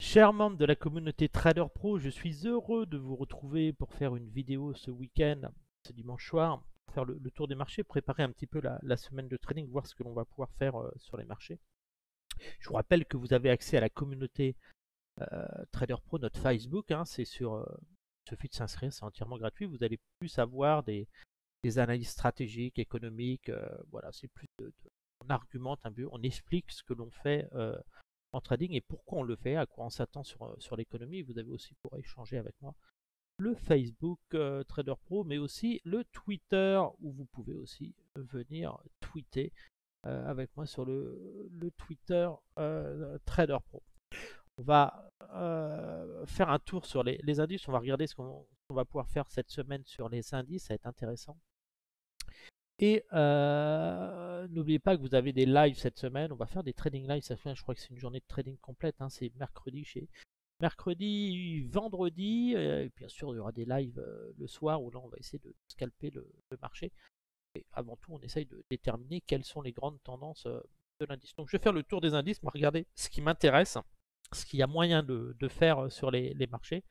Chers membres de la communauté Trader Pro, je suis heureux de vous retrouver pour faire une vidéo ce week-end, ce dimanche soir, pour faire le tour des marchés, préparer un petit peu la semaine de trading, voir ce que l'on va pouvoir faire sur les marchés. Je vous rappelle que vous avez accès à la communauté Trader Pro, notre Facebook, c'est sur, il suffit de s'inscrire, c'est entièrement gratuit. Vous allez plus avoir des analyses stratégiques, économiques, voilà, c'est plus on argumente un peu, on explique ce que l'on fait en trading et pourquoi on le fait, à quoi on s'attend sur l'économie. Vous avez aussi pour échanger avec moi le Facebook Trader Pro, mais aussi le Twitter où vous pouvez aussi venir tweeter avec moi sur le Twitter Trader Pro. On va faire un tour sur les indices, on va regarder ce qu'on va pouvoir faire cette semaine sur les indices, ça va être intéressant. Et n'oubliez pas que vous avez des lives cette semaine. On va faire des trading lives cette semaine. Je crois que c'est une journée de trading complète. C'est mercredi, vendredi. Et bien sûr, il y aura des lives le soir où là, on va essayer de scalper le marché. Et avant tout, on essaye de déterminer quelles sont les grandes tendances de l'indice. Donc, je vais faire le tour des indices. On va regarder ce qui m'intéresse, ce qu'il y a moyen de faire sur les marchés.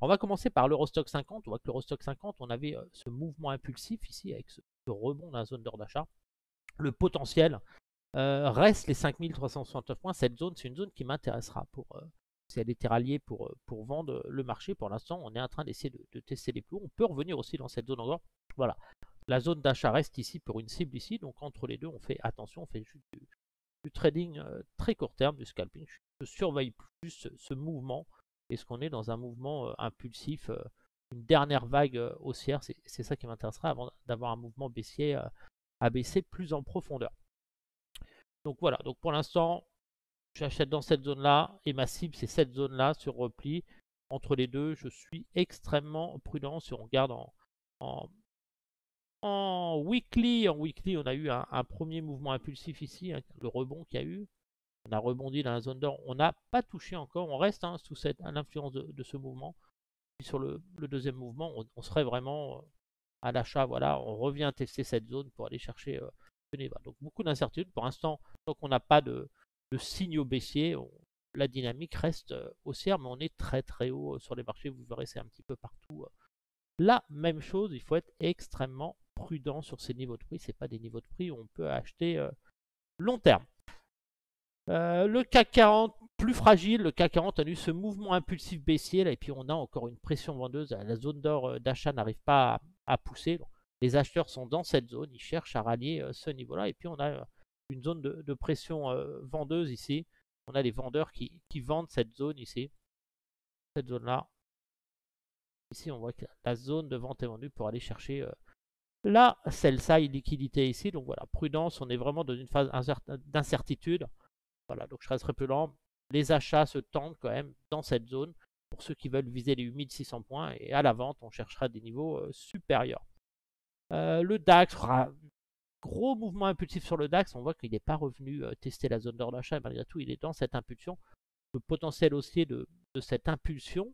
On va commencer par l'Eurostock 50. On voit que l'Eurostock 50, on avait ce mouvement impulsif ici avec ce rebond dans la zone d'or d'achat. Le potentiel reste les 5369 points. Cette zone, c'est une zone qui m'intéressera pour si elle était ralliée pour vendre le marché. Pour l'instant, on est en train d'essayer de tester les plus hauts. On peut revenir aussi dans cette zone encore. Voilà. La zone d'achat reste ici pour une cible ici. Donc entre les deux, on fait attention, on fait juste du trading très court terme, du scalping. Je surveille plus ce mouvement. Est-ce qu'on est dans un mouvement impulsif, une dernière vague haussière? C'est ça qui m'intéressera avant d'avoir un mouvement baissier à baisser plus en profondeur. Donc voilà, donc pour l'instant, j'achète dans cette zone-là et ma cible, c'est cette zone-là sur repli. Entre les deux, je suis extrêmement prudent. Si on regarde en weekly, on a eu un premier mouvement impulsif ici, le rebond qu'il y a eu. On a rebondi dans la zone d'or. On n'a pas touché encore. On reste sous l'influence de ce mouvement. Puis sur le deuxième mouvement, on serait vraiment à l'achat. Voilà, on revient tester cette zone pour aller chercher ce niveau. Donc beaucoup d'incertitudes. Pour l'instant, tant qu'on n'a pas de signaux baissiers, la dynamique reste haussière, mais on est très très haut sur les marchés. Vous verrez, c'est un petit peu partout. La même chose, il faut être extrêmement prudent sur ces niveaux de prix. Ce n'est pas des niveaux de prix où on peut acheter long terme. Le CAC 40, plus fragile, le CAC 40 a eu ce mouvement impulsif baissier, là, et puis on a encore une pression vendeuse. La zone d'or d'achat n'arrive pas à pousser. Donc, les acheteurs sont dans cette zone, ils cherchent à rallier ce niveau-là. Et puis on a une zone de pression vendeuse ici. On a les vendeurs qui vendent cette zone ici, cette zone-là. Ici, on voit que la zone de vente est vendue pour aller chercher la sell-side liquidité ici. Donc voilà, prudence, on est vraiment dans une phase d'incertitude. Voilà, donc je resterai plus lent. Les achats se tendent quand même dans cette zone pour ceux qui veulent viser les 8600 points. Et à la vente, on cherchera des niveaux supérieurs. Le DAX fera gros mouvement impulsif sur le DAX. On voit qu'il n'est pas revenu tester la zone d'or d'achat. Malgré tout, il est dans cette impulsion. Le potentiel haussier de cette impulsion,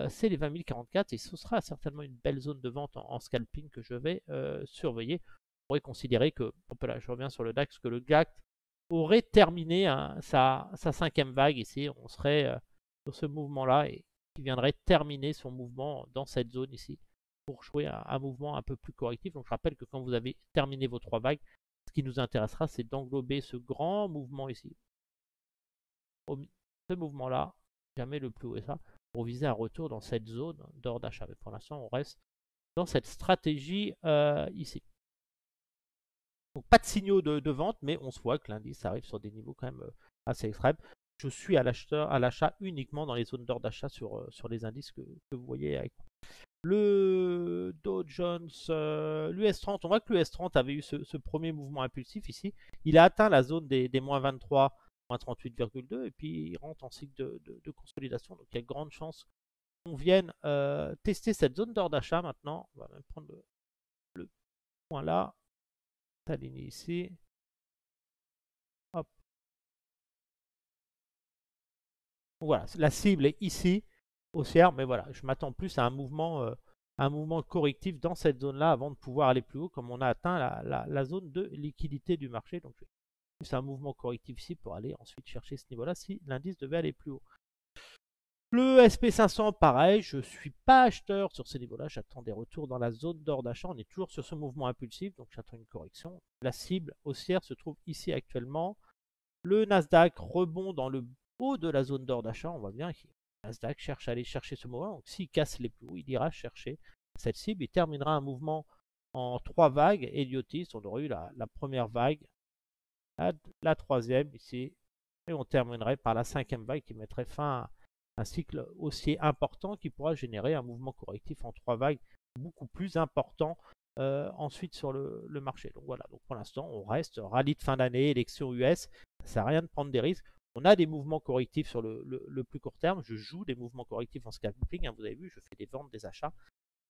c'est les 20 044. Et ce sera certainement une belle zone de vente en scalping que je vais surveiller. On pourrait considérer que, là, je reviens sur le DAX, que le DAX aurait terminé sa cinquième vague ici. On serait sur ce mouvement-là et qui viendrait terminer son mouvement dans cette zone ici pour jouer un mouvement un peu plus correctif. Donc je rappelle que quand vous avez terminé vos 3 vagues, ce qui nous intéressera, c'est d'englober ce grand mouvement ici. Ce mouvement-là, jamais le plus haut est ça, pour viser un retour dans cette zone d'or d'achat. Mais pour l'instant, on reste dans cette stratégie ici. Donc pas de signaux de vente, mais on se voit que l'indice arrive sur des niveaux quand même assez extrêmes. Je suis à l'achat uniquement dans les zones d'or d'achat sur les indices que vous voyez avec moi. Le Dow Jones, l'US 30, on voit que l'US 30 avait eu ce premier mouvement impulsif ici. Il a atteint la zone des moins 23, moins 38,2 et puis il rentre en cycle de consolidation. Donc il y a de grandes chances qu'on vienne tester cette zone d'or d'achat maintenant. On va même prendre le point là. Aligné ici. Hop. Voilà, la cible est ici, haussière, mais voilà, je m'attends plus à un mouvement correctif dans cette zone-là avant de pouvoir aller plus haut, comme on a atteint la zone de liquidité du marché. Donc, plus un mouvement correctif ici pour aller ensuite chercher ce niveau-là si l'indice devait aller plus haut. Le SP500, pareil, je ne suis pas acheteur sur ces niveaux-là. J'attends des retours dans la zone d'or d'achat. On est toujours sur ce mouvement impulsif, donc j'attends une correction. La cible haussière se trouve ici actuellement. Le Nasdaq rebond dans le haut de la zone d'or d'achat. On voit bien que le Nasdaq cherche à aller chercher ce mouvement. Donc s'il casse les plus hauts, il ira chercher cette cible. Il terminera un mouvement en 3 vagues Héliotis. On aurait eu la première vague, la troisième ici. Et on terminerait par la 5e vague qui mettrait fin à un cycle haussier important qui pourra générer un mouvement correctif en 3 vagues beaucoup plus important ensuite sur le marché. Donc voilà, donc pour l'instant on reste rallye de fin d'année, élection US, ça ne sert à rien de prendre des risques. On a des mouvements correctifs sur le plus court terme, je joue des mouvements correctifs en scalping, hein, vous avez vu, je fais des ventes, des achats,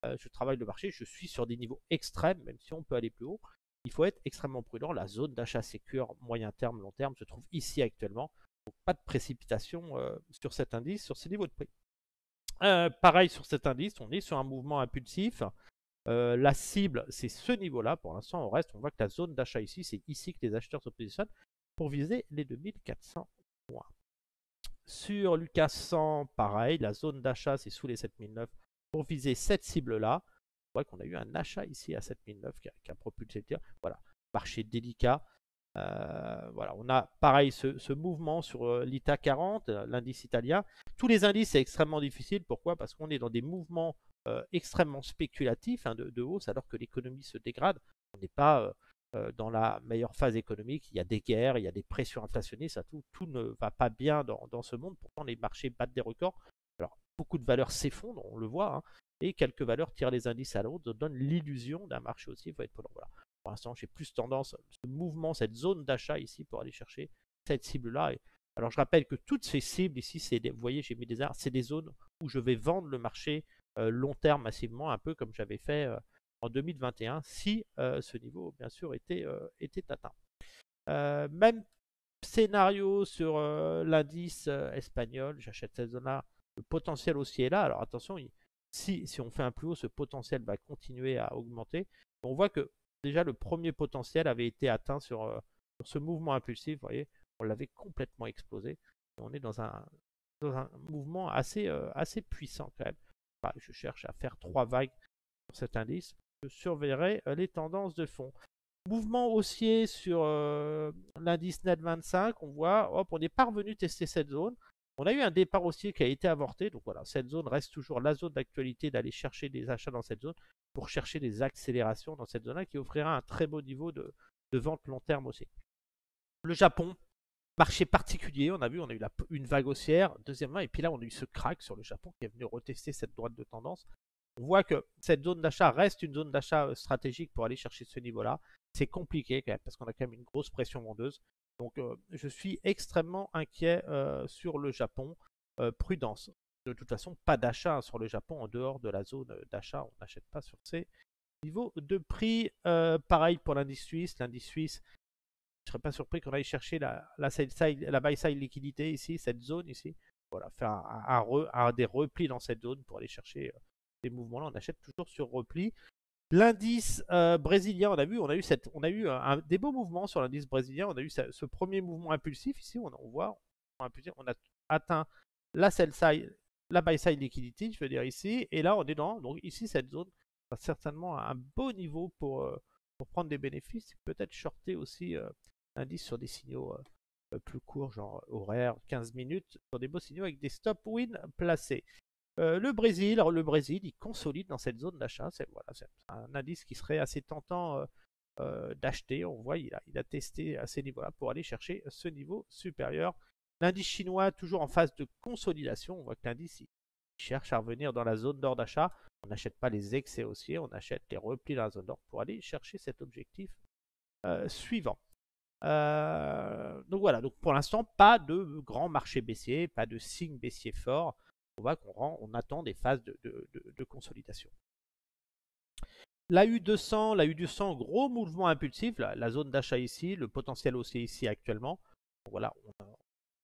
je travaille le marché, je suis sur des niveaux extrêmes, même si on peut aller plus haut. Il faut être extrêmement prudent, la zone d'achat sécure moyen terme, long terme se trouve ici actuellement. Donc pas de précipitation sur cet indice, sur ces niveaux de prix. Pareil sur cet indice, on est sur un mouvement impulsif. La cible, c'est ce niveau-là. Pour l'instant, on reste. On voit que la zone d'achat ici, c'est ici que les acheteurs se positionnent pour viser les 2400 points. Sur Lucas 100, pareil, la zone d'achat, c'est sous les 7009 pour viser cette cible-là. On voit qu'on a eu un achat ici à 7009 qui a propulsé le tir. Voilà, marché délicat. Voilà, on a pareil ce mouvement sur l'ITA 40, l'indice italien. Tous les indices, c'est extrêmement difficile. Pourquoi? Parce qu'on est dans des mouvements extrêmement spéculatifs hein, de hausse, alors que l'économie se dégrade. On n'est pas dans la meilleure phase économique. Il y a des guerres, il y a des pressions inflationnistes, tout ne va pas bien dans ce monde. Pourtant, les marchés battent des records. Alors, beaucoup de valeurs s'effondrent, on le voit, hein, et quelques valeurs tirent les indices à l'autre, donnent l'illusion d'un marché aussi. Il faut être prudent. Voilà. Pour l'instant, j'ai plus tendance, ce mouvement, cette zone d'achat ici pour aller chercher cette cible-là. Alors, je rappelle que toutes ces cibles ici, vous voyez, j'ai mis des arts, c'est des zones où je vais vendre le marché long terme massivement, un peu comme j'avais fait en 2021, si ce niveau, bien sûr, était atteint. Même scénario sur l'indice espagnol, j'achète cette zone-là, le potentiel haussier est là. Alors, attention, si on fait un plus haut, ce potentiel va continuer à augmenter. On voit que déjà le premier potentiel avait été atteint sur ce mouvement impulsif. Vous voyez, on l'avait complètement explosé. On est dans un mouvement assez puissant quand même. Enfin, je cherche à faire 3 vagues sur cet indice. Je surveillerai les tendances de fond. Mouvement haussier sur l'indice net 25. On voit, hop, on est parvenu tester cette zone. On a eu un départ haussier qui a été avorté. Donc voilà, cette zone reste toujours la zone d'actualité d'aller chercher des achats dans cette zone pour chercher des accélérations dans cette zone-là qui offrira un très beau niveau de vente long terme aussi. Le Japon, marché particulier, on a vu, on a eu une vague haussière, deuxièmement, et puis là on a eu ce crack sur le Japon qui est venu retester cette droite de tendance. On voit que cette zone d'achat reste une zone d'achat stratégique pour aller chercher ce niveau-là. C'est compliqué quand même parce qu'on a quand même une grosse pression vendeuse. Donc je suis extrêmement inquiet sur le Japon. Prudence. De toute façon, pas d'achat sur le Japon en dehors de la zone d'achat. On n'achète pas sur ces niveaux de prix. Pareil pour l'indice suisse. L'indice suisse, je ne serais pas surpris qu'on aille chercher la buy side liquidité ici, cette zone ici. Voilà, faire des replis dans cette zone pour aller chercher ces mouvements-là. On achète toujours sur repli. L'indice brésilien, on a eu des beaux mouvements sur l'indice brésilien. On a eu ce premier mouvement impulsif ici. On voit, on a atteint la sell side, la buy side liquidity, je veux dire ici. Et là, on est dans, donc ici, cette zone a certainement un beau niveau pour prendre des bénéfices. Peut-être shorter aussi l'indice sur des signaux plus courts, genre horaire, 15 minutes, sur des beaux signaux avec des stop win placés. Le Brésil, il consolide dans cette zone d'achat. Voilà, c'est un indice qui serait assez tentant d'acheter. On voit, il a testé à ces niveaux-là pour aller chercher ce niveau supérieur. L'indice chinois, toujours en phase de consolidation. On voit que l'indice cherche à revenir dans la zone d'or d'achat. On n'achète pas les excès haussiers, on achète les replis dans la zone d'or pour aller chercher cet objectif suivant. Donc voilà, donc pour l'instant, pas de grand marché baissier, pas de signe baissier fort. On voit qu'on attend des phases de consolidation. La U200, gros mouvement impulsif, la zone d'achat ici, le potentiel haussier ici actuellement. Donc voilà,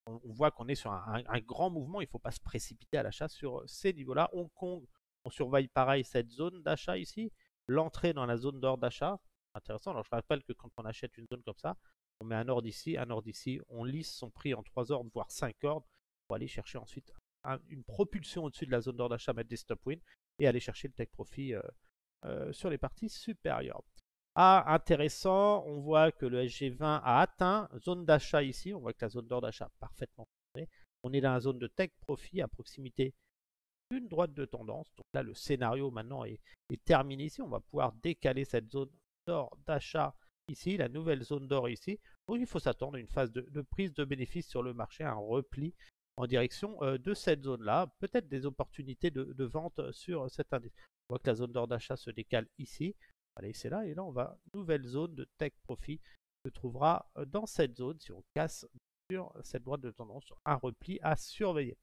on voit qu'on est sur un grand mouvement, il ne faut pas se précipiter à l'achat sur ces niveaux-là. Hong Kong, on surveille pareil cette zone d'achat ici, l'entrée dans la zone d'or d'achat. Intéressant, alors je rappelle que quand on achète une zone comme ça, on met un ordre ici, on lisse son prix en 3 ordres, voire 5 ordres, pour aller chercher ensuite une propulsion au-dessus de la zone d'or d'achat, mettre des stop win et aller chercher le take profit sur les parties supérieures. Ah, intéressant, on voit que le SG20 a atteint zone d'achat ici. On voit que la zone d'or d'achat parfaitement fonctionné. On est dans la zone de take profit à proximité d'une droite de tendance. Donc là, le scénario maintenant est terminé ici. On va pouvoir décaler cette zone d'or d'achat ici, la nouvelle zone d'or ici. Donc il faut s'attendre à une phase de prise de bénéfices sur le marché, un repli en direction de cette zone-là. Peut-être des opportunités de vente sur cet indice. On voit que la zone d'or d'achat se décale ici. Allez, c'est là. Et là, on va, nouvelle zone de take profit se trouvera dans cette zone. Si on casse sur cette droite de tendance, un repli à surveiller.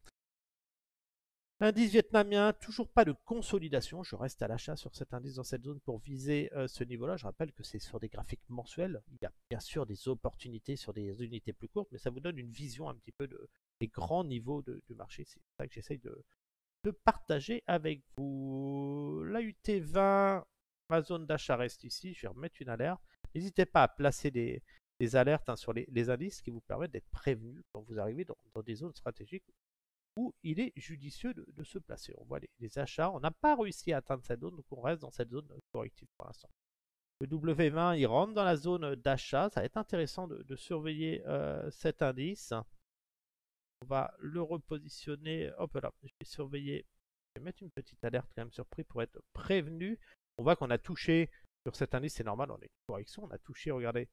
L'indice vietnamien, toujours pas de consolidation. Je reste à l'achat sur cet indice dans cette zone pour viser ce niveau-là. Je rappelle que c'est sur des graphiques mensuels. Il y a bien sûr des opportunités sur des unités plus courtes, mais ça vous donne une vision un petit peu des grands niveaux du marché. C'est ça que j'essaye de partager avec vous. La UT20, ma zone d'achat reste ici. Je vais remettre une alerte. N'hésitez pas à placer des alertes sur les indices qui vous permettent d'être prévenus quand vous arrivez dans des zones stratégiques où il est judicieux de se placer. On voit les achats. On n'a pas réussi à atteindre cette zone, donc on reste dans cette zone corrective pour l'instant. Le W20, il rentre dans la zone d'achat. Ça va être intéressant de surveiller cet indice. On va le repositionner. Hop là, je vais surveiller. Je vais mettre une petite alerte quand même sur prix pour être prévenu. On voit qu'on a touché sur cet indice, c'est normal, on est en correction. On a touché, regardez,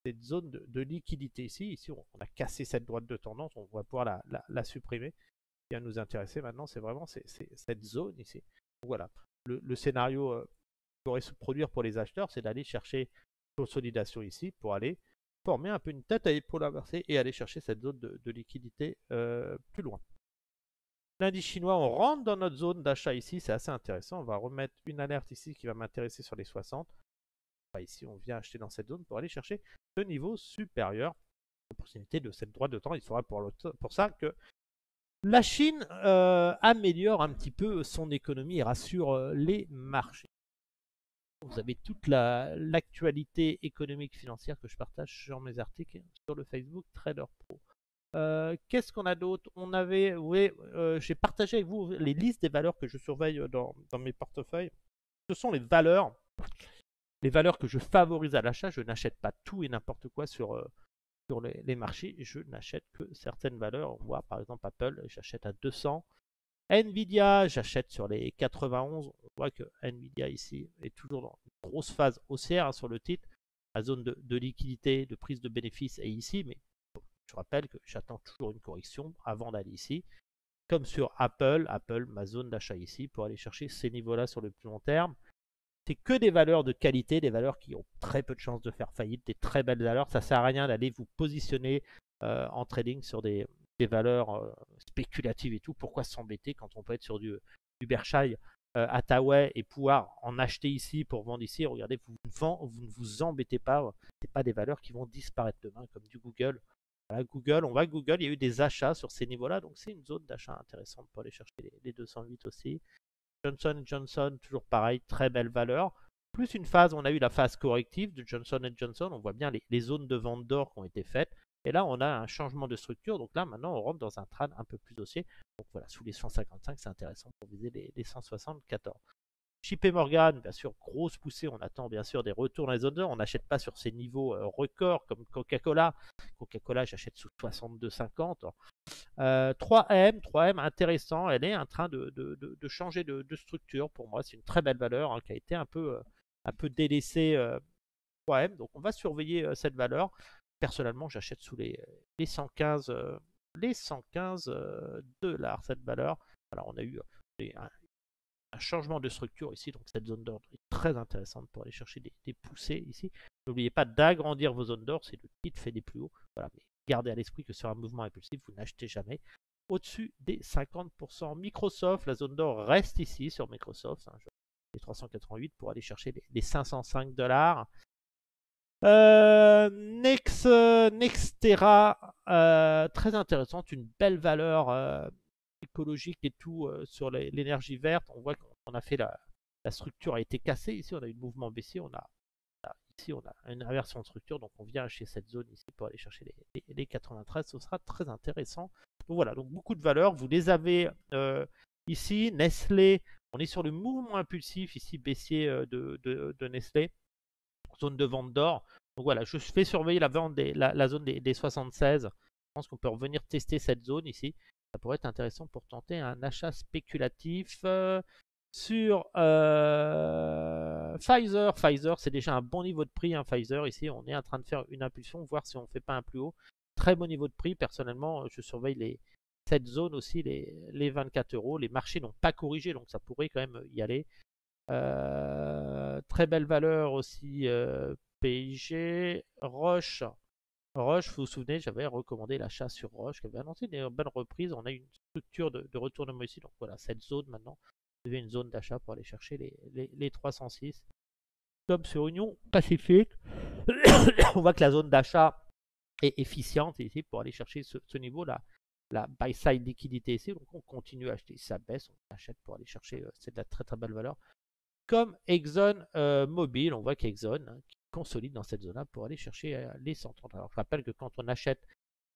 cette zone de liquidité ici. Ici, on a cassé cette droite de tendance. On va pouvoir la supprimer. Ce qui va nous intéresser maintenant, c'est vraiment cette zone ici. Donc voilà, le scénario qui pourrait se produire pour les acheteurs, c'est d'aller chercher consolidation ici pour aller former un peu une tête à épaule inversée et aller chercher cette zone de liquidité plus loin. L'indice chinois, on rentre dans notre zone d'achat ici, c'est assez intéressant. On va remettre une alerte ici qui va m'intéresser sur les 60. Ici, on vient acheter dans cette zone pour aller chercher ce niveau supérieur. L'opportunité de cette droite de temps, il faudra pour ça que la Chine améliore un petit peu son économie et rassure les marchés. Vous avez toute l'actualité économique financière que je partage sur mes articles sur le Facebook Trader Pro. Qu'est-ce qu'on a d'autre? On avait, oui, j'ai partagé avec vous les listes des valeurs que je surveille dans mes portefeuilles. Ce sont les valeurs que je favorise à l'achat. Je n'achète pas tout et n'importe quoi sur les marchés. Je n'achète que certaines valeurs. On voit par exemple Apple, j'achète à 200. Nvidia, j'achète sur les 91. On voit que Nvidia ici est toujours dans une grosse phase haussière sur le titre. La zone de liquidité, de prise de bénéfice est ici, mais je rappelle que j'attends toujours une correction avant d'aller ici. Comme sur Apple, ma zone d'achat ici pour aller chercher ces niveaux-là sur le plus long terme. C'est que des valeurs de qualité, des valeurs qui ont très peu de chances de faire faillite, des très belles valeurs. Ça ne sert à rien d'aller vous positionner en trading sur des valeurs spéculatives et tout. Pourquoi s'embêter quand on peut être sur du Berkshire Hathaway et pouvoir en acheter ici pour vendre ici? Regardez, vous ne vous embêtez pas. Ce n'est pas des valeurs qui vont disparaître demain comme du Google. Voilà, Google, on va Google, il y a eu des achats sur ces niveaux-là, donc c'est une zone d'achat intéressante pour aller chercher les 208 aussi. Johnson & Johnson, toujours pareil, très belle valeur. Plus une phase, on a eu la phase corrective de Johnson & Johnson, on voit bien les zones de vente d'or qui ont été faites. Et là, on a un changement de structure. Donc là, maintenant, on rentre dans un trade un peu plus haussier. Donc voilà, sous les 155, c'est intéressant pour viser les 174. JP Morgan, bien sûr, grosse poussée. On attend bien sûr des retours dans les zones d'or. On n'achète pas sur ces niveaux records comme Coca-Cola. Coca-Cola, j'achète sous 62,50. 3M, intéressant. Elle est en train de changer de structure. Pour moi, c'est une très belle valeur qui a été un peu délaissée. 3M. Donc on va surveiller cette valeur. Personnellement, j'achète sous les 115 dollars cette valeur. Alors on a eu un changement de structure ici, donc cette zone d'ordre est très intéressante pour aller chercher des poussées ici. N'oubliez pas d'agrandir vos zones d'ordre, c'est le titre fait des plus hauts. Voilà, mais gardez à l'esprit que sur un mouvement impulsif, vous n'achetez jamais au-dessus des 50%. Microsoft, la zone d'or reste ici sur Microsoft, les 388 pour aller chercher les 505 dollars. Nextera, très intéressante, une belle valeur écologique et tout sur l'énergie verte. On voit qu'on a fait la structure a été cassée ici, on a eu le mouvement baissier, on a ici, on a une inversion de structure, donc on vient acheter cette zone ici pour aller chercher les 93. Ce sera très intéressant. Donc voilà, donc beaucoup de valeurs. Vous les avez ici. Nestlé, on est sur le mouvement impulsif ici, baissier de Nestlé. Zone de vente d'or. Donc voilà, je fais surveiller la zone des 76. Je pense qu'on peut revenir tester cette zone ici. Ça pourrait être intéressant pour tenter un achat spéculatif sur Pfizer. Pfizer, c'est déjà un bon niveau de prix. Hein, Pfizer, ici, on est en train de faire une impulsion, voir si on ne fait pas un plus haut. Très bon niveau de prix. Personnellement, je surveille cette zone aussi, les 24 euros. Les marchés n'ont pas corrigé, donc ça pourrait quand même y aller. Très belle valeur aussi, PIG. Roche. Roche, vous vous souvenez, j'avais recommandé l'achat sur Roche, qui avait annoncé une bonne reprise. On a une structure de retournement ici. Donc voilà, cette zone maintenant, vous avez une zone d'achat pour aller chercher les 306. Comme sur Union Pacifique, on voit que la zone d'achat est efficiente ici pour aller chercher ce niveau-là. La buy side liquidité ici, donc on continue à acheter. Ça baisse, on achète pour aller chercher. C'est de la très très belle valeur. Comme Exxon Mobil, on voit qu'Exxon qui consolide dans cette zone-là pour aller chercher les 130. Alors je rappelle que quand on achète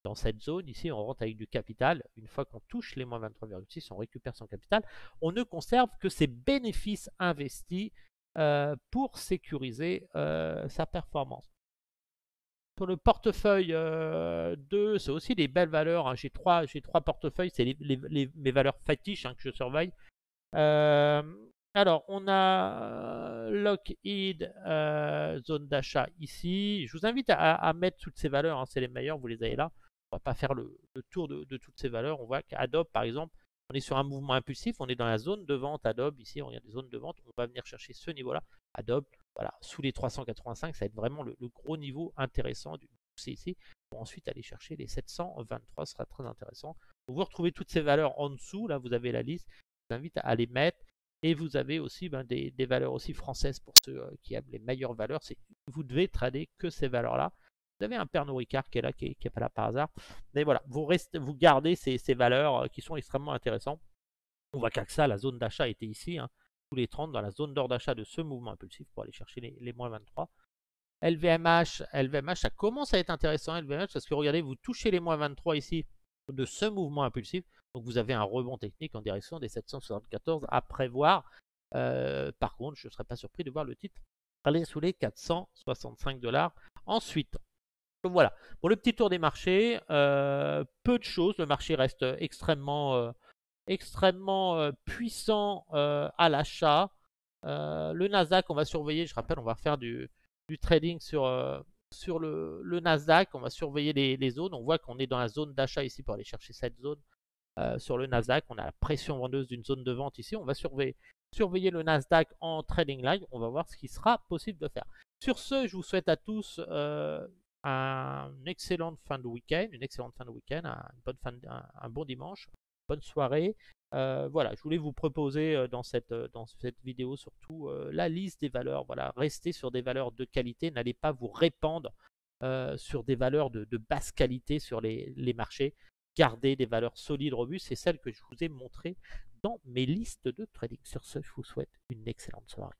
dans cette zone, ici on rentre avec du capital. Une fois qu'on touche les moins 23,6, on récupère son capital. On ne conserve que ses bénéfices investis pour sécuriser sa performance. Sur le portefeuille 2, c'est aussi des belles valeurs. Hein. J'ai trois portefeuilles, c'est mes valeurs fétiches que je surveille. Alors, on a Lockheed, zone d'achat ici. Je vous invite à mettre toutes ces valeurs, hein, c'est les meilleures, vous les avez là. On va pas faire le tour de toutes ces valeurs. On voit qu'Adobe, par exemple, on est sur un mouvement impulsif, on est dans la zone de vente Adobe. Ici, on a des zones de vente, on va venir chercher ce niveau-là. Adobe, voilà, sous les 385, ça va être vraiment le gros niveau intéressant du poussé ici. Pour ensuite aller chercher les 723, ce sera très intéressant. Vous retrouvez toutes ces valeurs en dessous, là vous avez la liste. Je vous invite à les mettre. Et vous avez aussi des valeurs aussi françaises pour ceux qui aiment les meilleures valeurs. Vous devez trader que ces valeurs-là. Vous avez un Pernod Ricard qui est là, qui n'est pas là par hasard. Mais voilà, vous gardez ces valeurs qui sont extrêmement intéressantes. On voit qu'AXA, la zone d'achat était ici, hein, tous les 30 dans la zone d'or d'achat de ce mouvement impulsif pour aller chercher les moins 23. LVMH, ça commence à être intéressant, LVMH, parce que regardez, vous touchez les moins 23 ici de ce mouvement impulsif. Donc vous avez un rebond technique en direction des 774 à prévoir. Par contre, je ne serais pas surpris de voir le titre aller sous les 465 $. Ensuite, voilà. Pour le petit tour des marchés, peu de choses. Le marché reste extrêmement puissant à l'achat. Le Nasdaq, on va surveiller. Je rappelle, on va faire du trading sur le Nasdaq. On va surveiller les zones. On voit qu'on est dans la zone d'achat ici pour aller chercher cette zone. Sur le Nasdaq, on a la pression vendeuse d'une zone de vente ici. On va surveiller le Nasdaq en trading live. On va voir ce qui sera possible de faire. Sur ce, je vous souhaite à tous une excellente fin de week-end, un bon dimanche, bonne soirée. Voilà, je voulais vous proposer dans cette vidéo surtout la liste des valeurs. Voilà, restez sur des valeurs de qualité, n'allez pas vous répandre sur des valeurs de basse qualité sur les marchés. Gardez des valeurs solides, robustes, c'est celles que je vous ai montrées dans mes listes de trading. Sur ce, je vous souhaite une excellente soirée.